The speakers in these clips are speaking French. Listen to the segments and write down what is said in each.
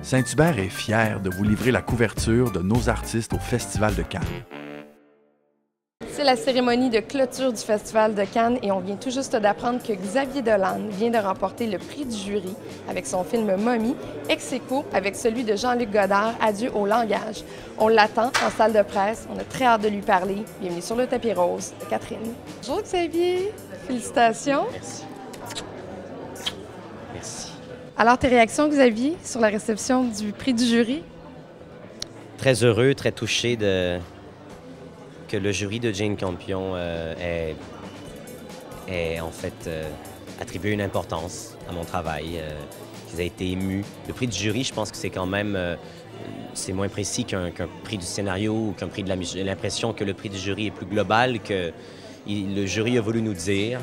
Saint-Hubert est fier de vous livrer la couverture de nos artistes au Festival de Cannes. C'est la cérémonie de clôture du Festival de Cannes et on vient tout juste d'apprendre que Xavier Dolan vient de remporter le prix du jury avec son film Mommy, ex-aequo avec celui de Jean-Luc Godard, Adieu au langage. On l'attend en salle de presse, on a très hâte de lui parler. Bienvenue sur le tapis rose de Catherine. Bonjour Xavier, félicitations. Merci. Merci. Alors tes réactions Xavier sur la réception du prix du jury? Très heureux, très touché que le jury de Jane Campion ait en fait attribué une importance à mon travail, qu'ils aient été émus. Le prix du jury, je pense que c'est quand même c'est moins précis qu'un prix du scénario ou qu'un prix de la musique. J'ai l'impression que le prix du jury est plus global, que le jury a voulu nous dire.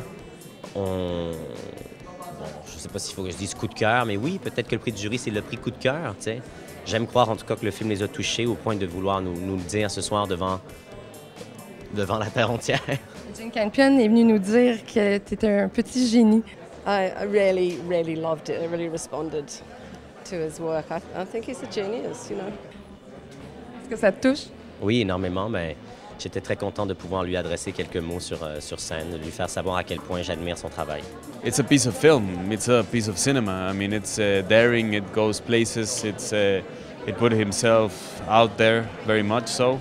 Je ne sais pas s'il faut que je dise coup de cœur, mais oui, peut-être que le prix du jury, c'est le prix coup de cœur. T'sais. J'aime croire en tout cas que le film les a touchés au point de vouloir nous le dire ce soir devant la terre entière. Jane Campion est venue nous dire que tu étais un petit génie. I really, really loved it. I really responded to his work. I think he's a genius, you know. Est-ce que ça te touche? Oui, énormément, mais j'étais très content de pouvoir lui adresser quelques mots sur scène, de lui faire savoir à quel point j'admire son travail. It's a piece of film. It's a piece of cinema. I mean, it's daring. It goes places. It put himself out there very much so.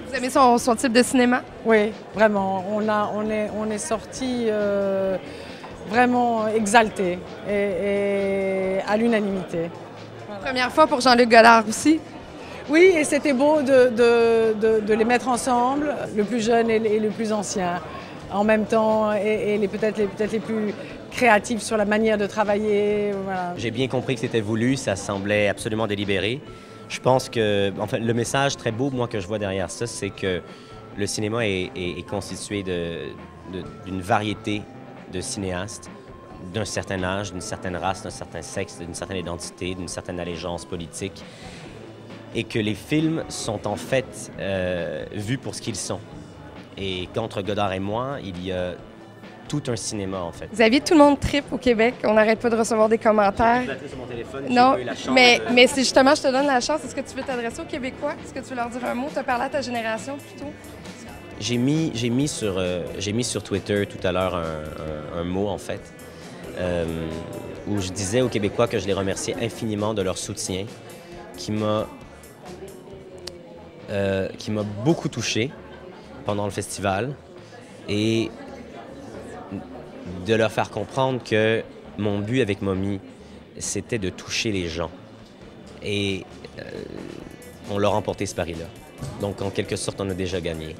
Vous aimez son type de cinéma? Oui, vraiment. On est sortis vraiment exaltés et à l'unanimité. Première fois pour Jean-Luc Godard aussi? Oui, et c'était beau de les mettre ensemble, le plus jeune et le plus ancien, en même temps, et peut-être les plus créatifs sur la manière de travailler. Voilà. J'ai bien compris que c'était voulu, ça semblait absolument délibéré. Je pense que, en fait, le message très beau, moi, que je vois derrière ça, c'est que le cinéma est constitué d'une variété de cinéastes, d'un certain âge, d'une certaine race, d'un certain sexe, d'une certaine identité, d'une certaine allégeance politique, et que les films sont en fait vus pour ce qu'ils sont. Et qu'entre Godard et moi, il y a tout un cinéma, en fait. Xavier, tout le monde tripe au Québec. On n'arrête pas de recevoir des commentaires. J'ai sur mon téléphone, non, j'ai eu la chance mais c'est justement, je te donne la chance. Est-ce que tu veux t'adresser aux Québécois? Est-ce que tu veux leur dire un mot? Tu as parlé à ta génération plutôt? J'ai mis sur Twitter tout à l'heure un mot, en fait, où je disais aux Québécois que je les remerciais infiniment de leur soutien, qui m'a beaucoup touché pendant le festival, et de leur faire comprendre que mon but avec Mommy, c'était de toucher les gens. Et on l'a remporté ce pari-là. Donc, en quelque sorte, on a déjà gagné.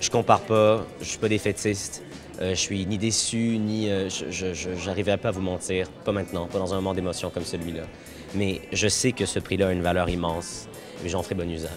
Je compare pas, je suis pas défaitiste, je suis ni déçu, ni... j'arriverai pas à vous mentir, pas maintenant, pas dans un moment d'émotion comme celui-là. Mais je sais que ce prix-là a une valeur immense et j'en ferai bon usage.